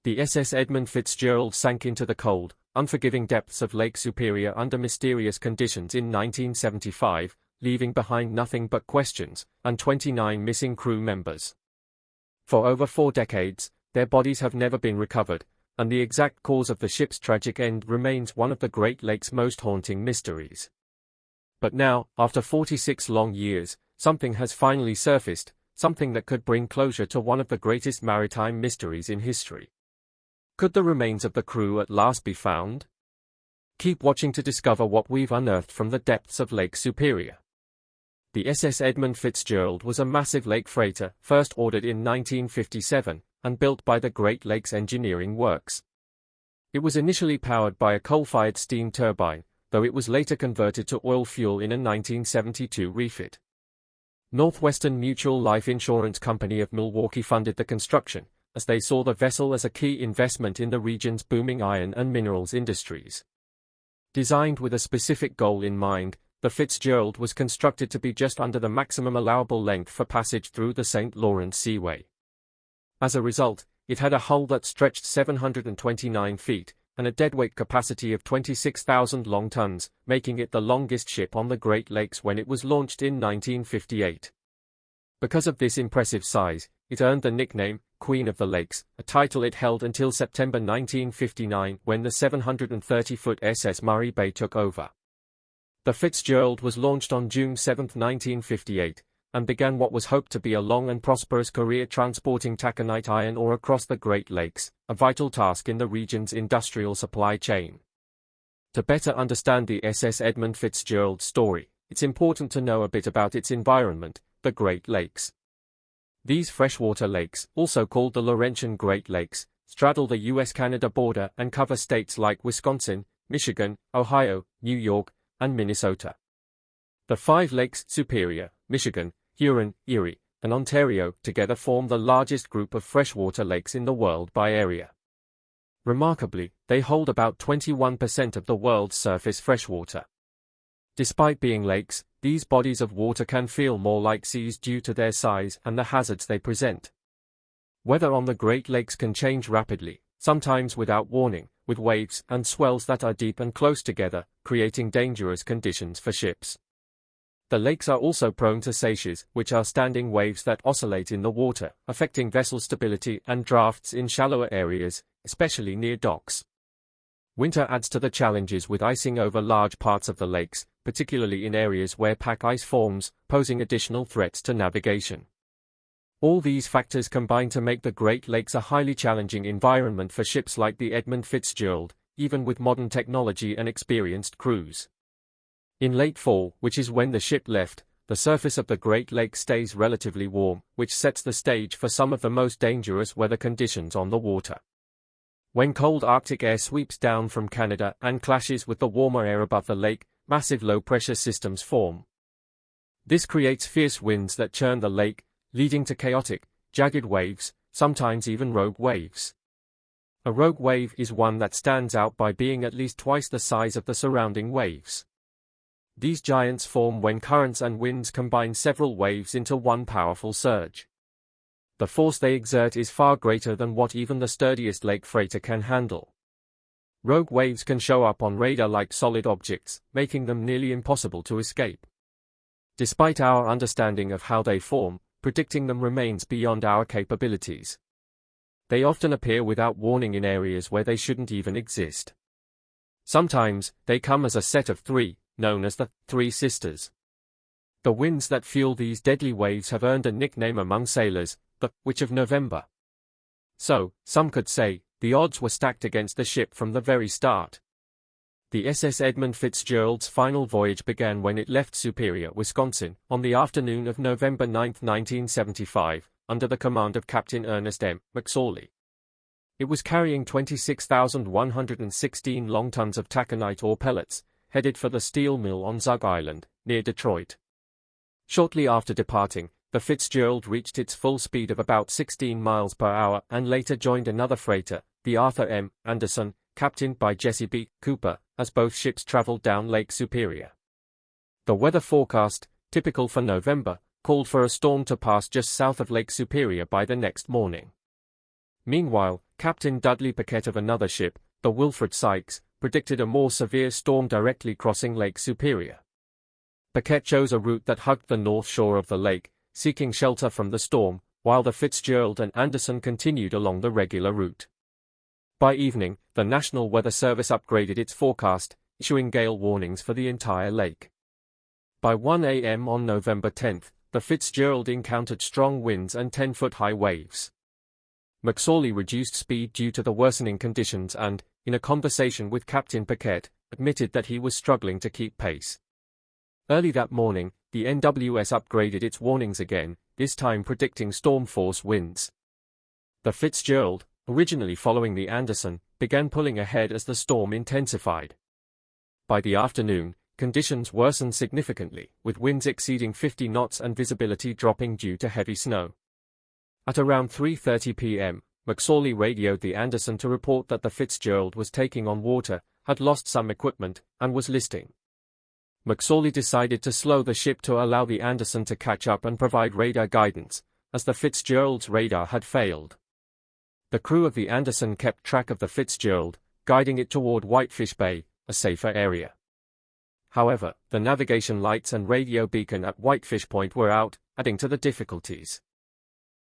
The SS Edmund Fitzgerald sank into the cold, unforgiving depths of Lake Superior under mysterious conditions in 1975, leaving behind nothing but questions and 29 missing crew members. For over 4 decades, their bodies have never been recovered, and the exact cause of the ship's tragic end remains one of the Great Lakes' most haunting mysteries. But now, after 46 long years, something has finally surfaced, something that could bring closure to one of the greatest maritime mysteries in history. Could the remains of the crew at last be found? Keep watching to discover what we've unearthed from the depths of Lake Superior. The SS Edmund Fitzgerald was a massive lake freighter, first ordered in 1957, and built by the Great Lakes Engineering Works. It was initially powered by a coal-fired steam turbine, though it was later converted to oil fuel in a 1972 refit. Northwestern Mutual Life Insurance Company of Milwaukee funded the construction, as they saw the vessel as a key investment in the region's booming iron and minerals industries. Designed with a specific goal in mind, the Fitzgerald was constructed to be just under the maximum allowable length for passage through the St. Lawrence Seaway. As a result, it had a hull that stretched 729 feet, and a deadweight capacity of 26,000 long tons, making it the longest ship on the Great Lakes when it was launched in 1958. Because of this impressive size, it earned the nickname, Queen of the Lakes, a title it held until September 1959 when the 730-foot SS Murray Bay took over. The Fitzgerald was launched on June 7, 1958, and began what was hoped to be a long and prosperous career transporting taconite iron ore across the Great Lakes, a vital task in the region's industrial supply chain. To better understand the SS Edmund Fitzgerald story, it's important to know a bit about its environment, the Great Lakes. These freshwater lakes, also called the Laurentian Great Lakes, straddle the US-Canada border and cover states like Wisconsin, Michigan, Ohio, New York, and Minnesota. The 5 lakes, Superior, Michigan, Huron, Erie, and Ontario, together form the largest group of freshwater lakes in the world by area. Remarkably, they hold about 21% of the world's surface freshwater. Despite being lakes, these bodies of water can feel more like seas due to their size and the hazards they present. Weather on the Great Lakes can change rapidly, sometimes without warning, with waves and swells that are deep and close together, creating dangerous conditions for ships. The lakes are also prone to seiches, which are standing waves that oscillate in the water, affecting vessel stability and drafts in shallower areas, especially near docks. Winter adds to the challenges with icing over large parts of the lakes, particularly in areas where pack ice forms, posing additional threats to navigation. All these factors combine to make the Great Lakes a highly challenging environment for ships like the Edmund Fitzgerald, even with modern technology and experienced crews. In late fall, which is when the ship left, the surface of the Great Lakes stays relatively warm, which sets the stage for some of the most dangerous weather conditions on the water. When cold Arctic air sweeps down from Canada and clashes with the warmer air above the lake, massive low-pressure systems form. This creates fierce winds that churn the lake, leading to chaotic, jagged waves, sometimes even rogue waves. A rogue wave is one that stands out by being at least twice the size of the surrounding waves. These giants form when currents and winds combine several waves into one powerful surge. The force they exert is far greater than what even the sturdiest lake freighter can handle. Rogue waves can show up on radar like solid objects, making them nearly impossible to escape. Despite our understanding of how they form, predicting them remains beyond our capabilities. They often appear without warning in areas where they shouldn't even exist. Sometimes, they come as a set of 3, known as the Three Sisters. The winds that fuel these deadly waves have earned a nickname among sailors, the Witch of November. So, some could say, the odds were stacked against the ship from the very start. The SS Edmund Fitzgerald's final voyage began when it left Superior, Wisconsin, on the afternoon of November 9, 1975, under the command of Captain Ernest M. McSorley. It was carrying 26,116 long tons of taconite ore pellets, headed for the steel mill on Zug Island, near Detroit. Shortly after departing, the Fitzgerald reached its full speed of about 16 miles per hour and later joined another freighter, the Arthur M. Anderson, captained by Jesse B. Cooper, as both ships traveled down Lake Superior. The weather forecast, typical for November, called for a storm to pass just south of Lake Superior by the next morning. Meanwhile, Captain Dudley Paquette of another ship, the Wilfred Sykes, predicted a more severe storm directly crossing Lake Superior. Paquette chose a route that hugged the north shore of the lake, seeking shelter from the storm, while the Fitzgerald and Anderson continued along the regular route. By evening, the National Weather Service upgraded its forecast, issuing gale warnings for the entire lake. By 1 a.m. on November 10, the Fitzgerald encountered strong winds and 10-foot-high waves. McSorley reduced speed due to the worsening conditions and, in a conversation with Captain Paquette, admitted that he was struggling to keep pace. Early that morning, the NWS upgraded its warnings again, this time predicting storm-force winds. The Fitzgerald, originally following the Anderson, began pulling ahead as the storm intensified. By the afternoon, conditions worsened significantly, with winds exceeding 50 knots and visibility dropping due to heavy snow. At around 3:30 p.m., McSorley radioed the Anderson to report that the Fitzgerald was taking on water, had lost some equipment, and was listing. McSorley decided to slow the ship to allow the Anderson to catch up and provide radar guidance, as the Fitzgerald's radar had failed. The crew of the Anderson kept track of the Fitzgerald, guiding it toward Whitefish Bay, a safer area. However, the navigation lights and radio beacon at Whitefish Point were out, adding to the difficulties.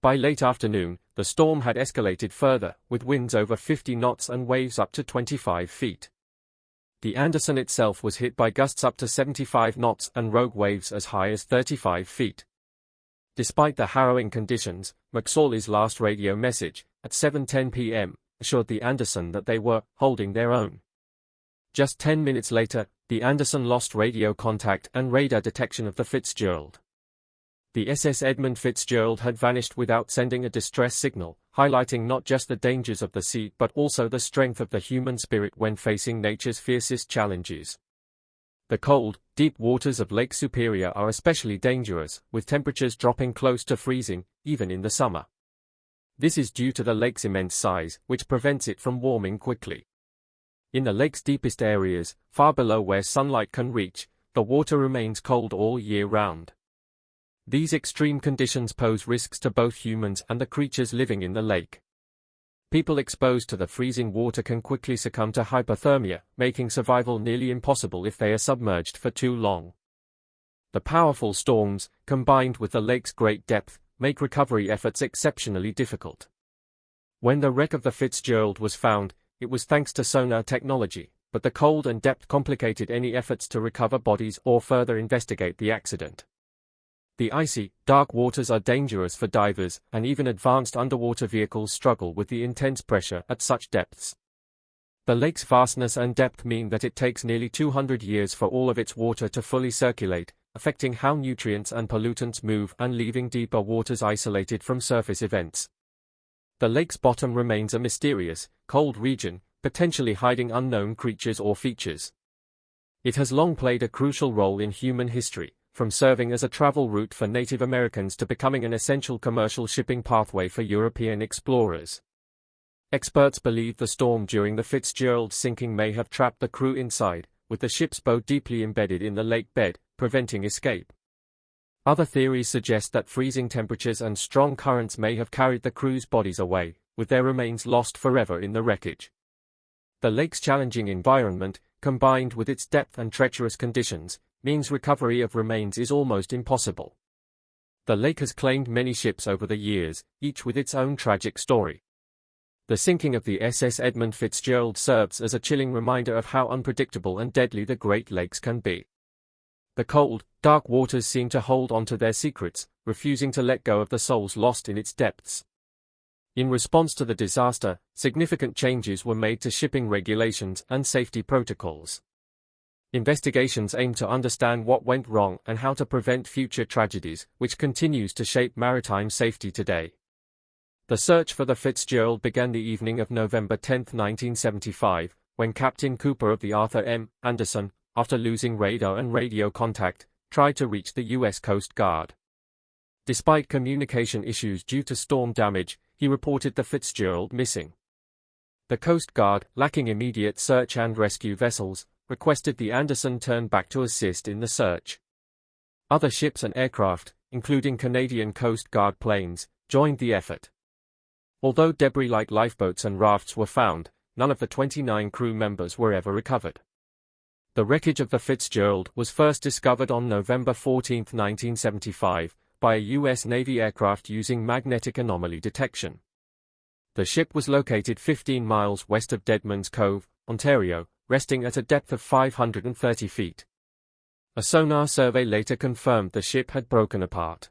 By late afternoon, the storm had escalated further, with winds over 50 knots and waves up to 25 feet. The Anderson itself was hit by gusts up to 75 knots and rogue waves as high as 35 feet. Despite the harrowing conditions, McSorley's last radio message, at 7:10 p.m., assured the Anderson that they were holding their own. Just 10 minutes later, the Anderson lost radio contact and radar detection of the Fitzgerald. The SS Edmund Fitzgerald had vanished without sending a distress signal, highlighting not just the dangers of the sea but also the strength of the human spirit when facing nature's fiercest challenges. The cold, deep waters of Lake Superior are especially dangerous, with temperatures dropping close to freezing, even in the summer. This is due to the lake's immense size, which prevents it from warming quickly. In the lake's deepest areas, far below where sunlight can reach, the water remains cold all year round. These extreme conditions pose risks to both humans and the creatures living in the lake. People exposed to the freezing water can quickly succumb to hypothermia, making survival nearly impossible if they are submerged for too long. The powerful storms, combined with the lake's great depth, make recovery efforts exceptionally difficult. When the wreck of the Fitzgerald was found, it was thanks to sonar technology, but the cold and depth complicated any efforts to recover bodies or further investigate the accident. The icy, dark waters are dangerous for divers, and even advanced underwater vehicles struggle with the intense pressure at such depths. The lake's vastness and depth mean that it takes nearly 200 years for all of its water to fully circulate, affecting how nutrients and pollutants move and leaving deeper waters isolated from surface events. The lake's bottom remains a mysterious, cold region, potentially hiding unknown creatures or features. It has long played a crucial role in human history, from serving as a travel route for Native Americans to becoming an essential commercial shipping pathway for European explorers. Experts believe the storm during the Fitzgerald's sinking may have trapped the crew inside, with the ship's bow deeply embedded in the lake bed, preventing escape. Other theories suggest that freezing temperatures and strong currents may have carried the crew's bodies away, with their remains lost forever in the wreckage. The lake's challenging environment, combined with its depth and treacherous conditions, means recovery of remains is almost impossible. The lake has claimed many ships over the years, each with its own tragic story. The sinking of the SS Edmund Fitzgerald serves as a chilling reminder of how unpredictable and deadly the Great Lakes can be. The cold, dark waters seem to hold onto their secrets, refusing to let go of the souls lost in its depths. In response to the disaster, significant changes were made to shipping regulations and safety protocols. Investigations aim to understand what went wrong and how to prevent future tragedies, which continues to shape maritime safety today. The search for the Fitzgerald began the evening of November 10, 1975, when Captain Cooper of the Arthur M. Anderson, after losing radar and radio contact, tried to reach the U.S. Coast Guard. Despite communication issues due to storm damage, he reported the Fitzgerald missing. The Coast Guard, lacking immediate search and rescue vessels, requested the Anderson turn back to assist in the search. Other ships and aircraft, including Canadian Coast Guard planes, joined the effort. Although debris like lifeboats and rafts were found, none of the 29 crew members were ever recovered. The wreckage of the Fitzgerald was first discovered on November 14, 1975, by a U.S. Navy aircraft using magnetic anomaly detection. The ship was located 15 miles west of Deadman's Cove, Ontario, resting at a depth of 530 feet. A sonar survey later confirmed the ship had broken apart.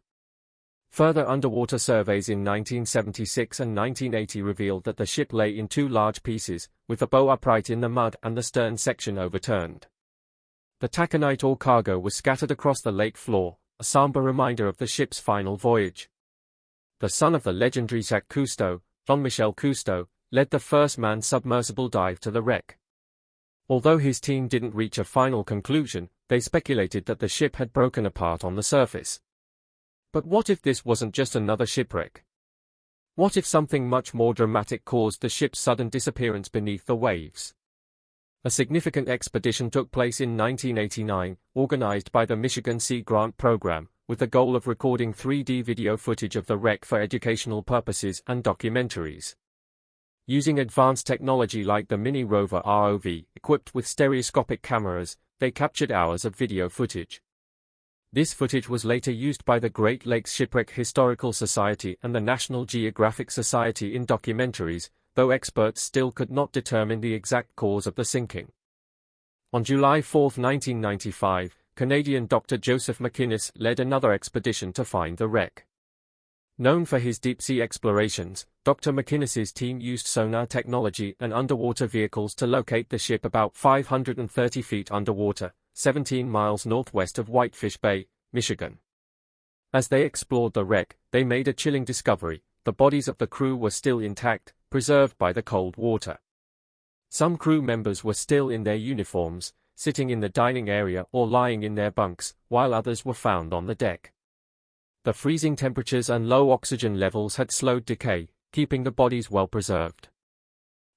Further underwater surveys in 1976 and 1980 revealed that the ship lay in two large pieces, with the bow upright in the mud and the stern section overturned. The taconite or cargo was scattered across the lake floor, a somber reminder of the ship's final voyage. The son of the legendary Jacques Cousteau, Jean-Michel Cousteau, led the first manned submersible dive to the wreck. Although his team didn't reach a final conclusion, they speculated that the ship had broken apart on the surface. But what if this wasn't just another shipwreck? What if something much more dramatic caused the ship's sudden disappearance beneath the waves? A significant expedition took place in 1989, organized by the Michigan Sea Grant Program, with the goal of recording 3D video footage of the wreck for educational purposes and documentaries. Using advanced technology like the mini rover ROV, equipped with stereoscopic cameras, they captured hours of video footage. This footage was later used by the Great Lakes Shipwreck Historical Society and the National Geographic Society in documentaries, though experts still could not determine the exact cause of the sinking. On July 4, 1995, Canadian Dr. Joseph McInnes led another expedition to find the wreck. Known for his deep-sea explorations, Dr. McInnes's team used sonar technology and underwater vehicles to locate the ship about 530 feet underwater, 17 miles northwest of Whitefish Bay, Michigan. As they explored the wreck, they made a chilling discovery: the bodies of the crew were still intact, preserved by the cold water. Some crew members were still in their uniforms, sitting in the dining area or lying in their bunks, while others were found on the deck. The freezing temperatures and low oxygen levels had slowed decay, keeping the bodies well preserved.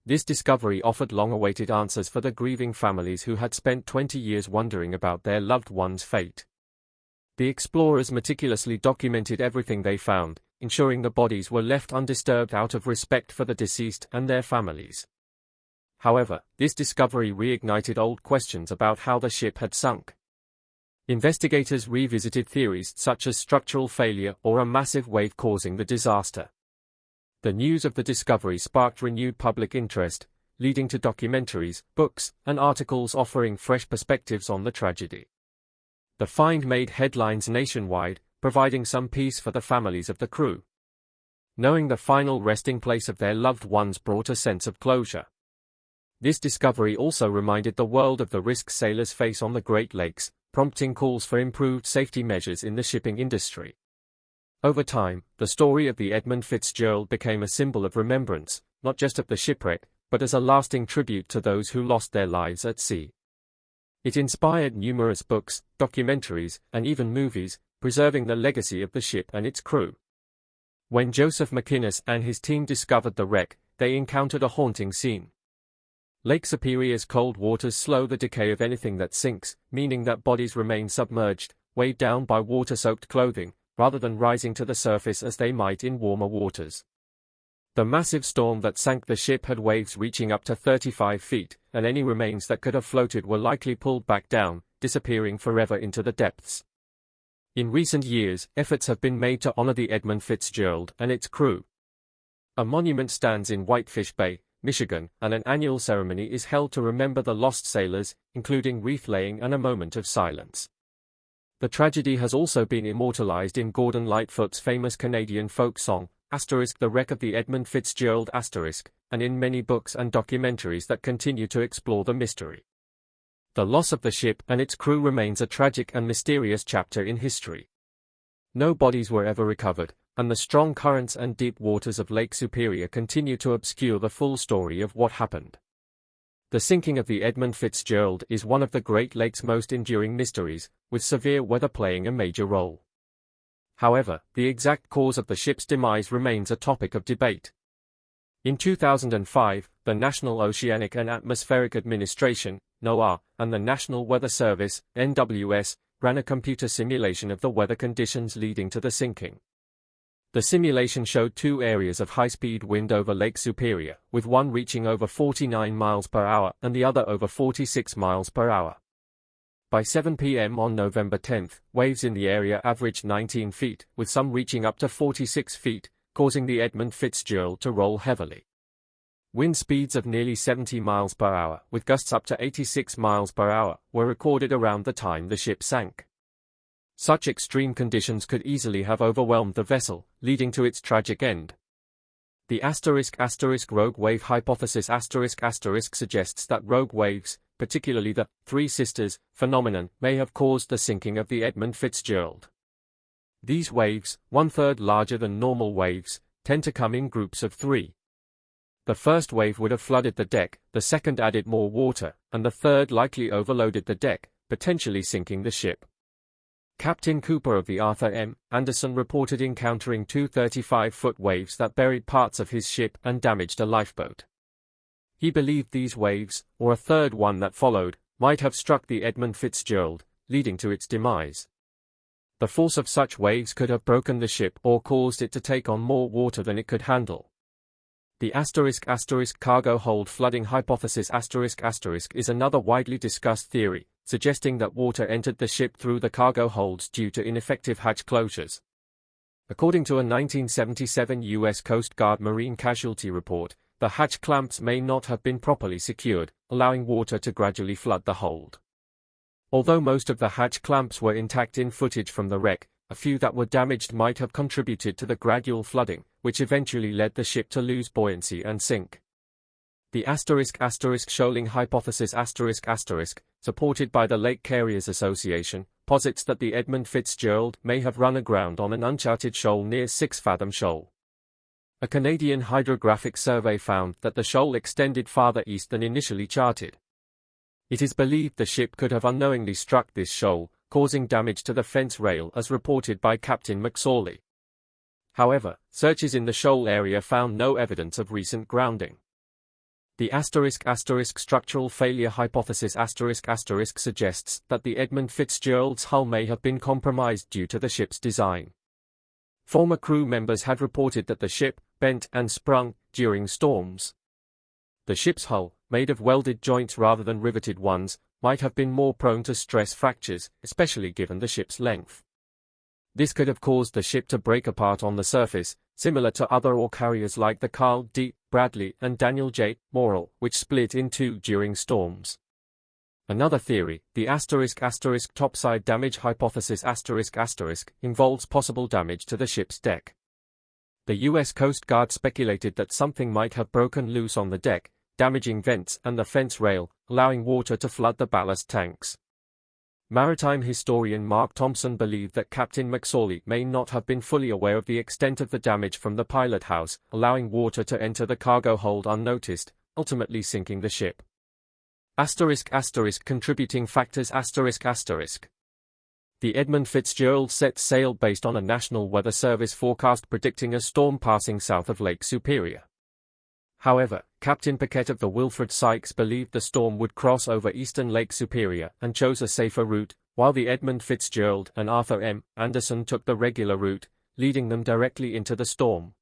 This discovery offered long-awaited answers for the grieving families who had spent 20 years wondering about their loved ones' fate. The explorers meticulously documented everything they found, ensuring the bodies were left undisturbed out of respect for the deceased and their families. However, this discovery reignited old questions about how the ship had sunk. Investigators revisited theories such as structural failure or a massive wave causing the disaster. The news of the discovery sparked renewed public interest, leading to documentaries, books, and articles offering fresh perspectives on the tragedy. The find made headlines nationwide, providing some peace for the families of the crew. Knowing the final resting place of their loved ones brought a sense of closure. This discovery also reminded the world of the risks sailors face on the Great Lakes, prompting calls for improved safety measures in the shipping industry. Over time, the story of the Edmund Fitzgerald became a symbol of remembrance, not just of the shipwreck, but as a lasting tribute to those who lost their lives at sea. It inspired numerous books, documentaries, and even movies, preserving the legacy of the ship and its crew. When Joseph McInnes and his team discovered the wreck, they encountered a haunting scene. Lake Superior's cold waters slow the decay of anything that sinks, meaning that bodies remain submerged, weighed down by water-soaked clothing, rather than rising to the surface as they might in warmer waters. The massive storm that sank the ship had waves reaching up to 35 feet, and any remains that could have floated were likely pulled back down, disappearing forever into the depths. In recent years, efforts have been made to honor the Edmund Fitzgerald and its crew. A monument stands in Whitefish Bay, Michigan, and an annual ceremony is held to remember the lost sailors, including wreath-laying and a moment of silence. The tragedy has also been immortalized in Gordon Lightfoot's famous Canadian folk song, The Wreck of the Edmund Fitzgerald *, and in many books and documentaries that continue to explore the mystery. The loss of the ship and its crew remains a tragic and mysterious chapter in history. No bodies were ever recovered, and the strong currents and deep waters of Lake Superior continue to obscure the full story of what happened. The sinking of the Edmund Fitzgerald is one of the Great Lakes' most enduring mysteries, with severe weather playing a major role. However, the exact cause of the ship's demise remains a topic of debate. In 2005, the National Oceanic and Atmospheric Administration, NOAA, and the National Weather Service, NWS, ran a computer simulation of the weather conditions leading to the sinking. The simulation showed two areas of high-speed wind over Lake Superior, with one reaching over 49 miles per hour and the other over 46 miles per hour. By 7 p.m. on November 10, waves in the area averaged 19 feet, with some reaching up to 46 feet, causing the Edmund Fitzgerald to roll heavily. Wind speeds of nearly 70 miles per hour, with gusts up to 86 miles per hour, were recorded around the time the ship sank. Such extreme conditions could easily have overwhelmed the vessel, leading to its tragic end. The *** rogue wave hypothesis ** suggests that rogue waves, particularly the Three Sisters phenomenon, may have caused the sinking of the Edmund Fitzgerald. These waves, one-third larger than normal waves, tend to come in groups of three. The first wave would have flooded the deck, the second added more water, and the third likely overloaded the deck, potentially sinking the ship. Captain Cooper of the Arthur M. Anderson reported encountering two 35-foot waves that buried parts of his ship and damaged a lifeboat. He believed these waves, or a third one that followed, might have struck the Edmund Fitzgerald, leading to its demise. The force of such waves could have broken the ship or caused it to take on more water than it could handle. The ** cargo hold flooding hypothesis ** is another widely discussed theory, suggesting that water entered the ship through the cargo holds due to ineffective hatch closures. According to a 1977 U.S. Coast Guard marine casualty report, the hatch clamps may not have been properly secured, allowing water to gradually flood the hold. Although most of the hatch clamps were intact in footage from the wreck, a few that were damaged might have contributed to the gradual flooding, which eventually led the ship to lose buoyancy and sink. The ** shoaling hypothesis **, supported by the Lake Carriers Association, posits that the Edmund Fitzgerald may have run aground on an uncharted shoal near 6 Fathom Shoal. A Canadian hydrographic survey found that the shoal extended farther east than initially charted. It is believed the ship could have unknowingly struck this shoal, causing damage to the fence rail as reported by Captain McSorley. However, searches in the shoal area found no evidence of recent grounding. The ** structural failure hypothesis ** suggests that the Edmund Fitzgerald's hull may have been compromised due to the ship's design. Former crew members had reported that the ship bent and sprung during storms. The ship's hull, made of welded joints rather than riveted ones, might have been more prone to stress fractures, especially given the ship's length. This could have caused the ship to break apart on the surface, similar to other ore carriers like the Carl D. Bradley and Daniel J. Morrill, which split in two during storms. Another theory, the ** topside damage hypothesis ** involves possible damage to the ship's deck. The U.S. Coast Guard speculated that something might have broken loose on the deck, damaging vents and the fence rail, allowing water to flood the ballast tanks. Maritime historian Mark Thompson believed that Captain McSorley may not have been fully aware of the extent of the damage from the pilot house, allowing water to enter the cargo hold unnoticed, ultimately sinking the ship. ** contributing factors ** The Edmund Fitzgerald set sail based on a National Weather Service forecast predicting a storm passing south of Lake Superior. However, Captain Paquette of the Wilfred Sykes believed the storm would cross over eastern Lake Superior and chose a safer route, while the Edmund Fitzgerald and Arthur M. Anderson took the regular route, leading them directly into the storm.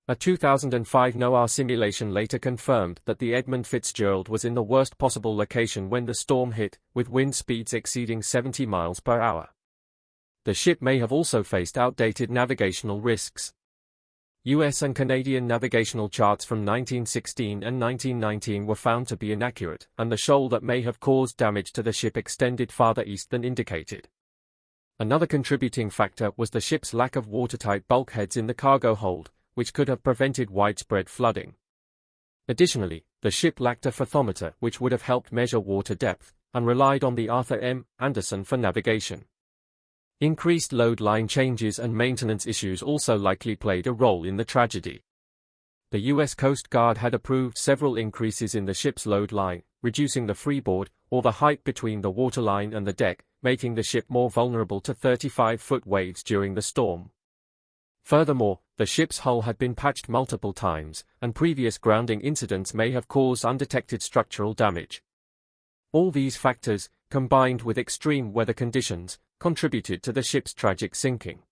A 2005 NOAA simulation later confirmed that the Edmund Fitzgerald was in the worst possible location when the storm hit, with wind speeds exceeding 70 miles per hour. The ship may have also faced outdated navigational risks. US and Canadian navigational charts from 1916 and 1919 were found to be inaccurate, and the shoal that may have caused damage to the ship extended farther east than indicated. Another contributing factor was the ship's lack of watertight bulkheads in the cargo hold, which could have prevented widespread flooding. Additionally, the ship lacked a fathometer which would have helped measure water depth, and relied on the Arthur M. Anderson for navigation. Increased load line changes and maintenance issues also likely played a role in the tragedy. The U.S. Coast Guard had approved several increases in the ship's load line, reducing the freeboard, or the height between the waterline and the deck, making the ship more vulnerable to 35-foot waves during the storm. Furthermore, the ship's hull had been patched multiple times, and previous grounding incidents may have caused undetected structural damage. All these factors, combined with extreme weather conditions, contributed to the ship's tragic sinking.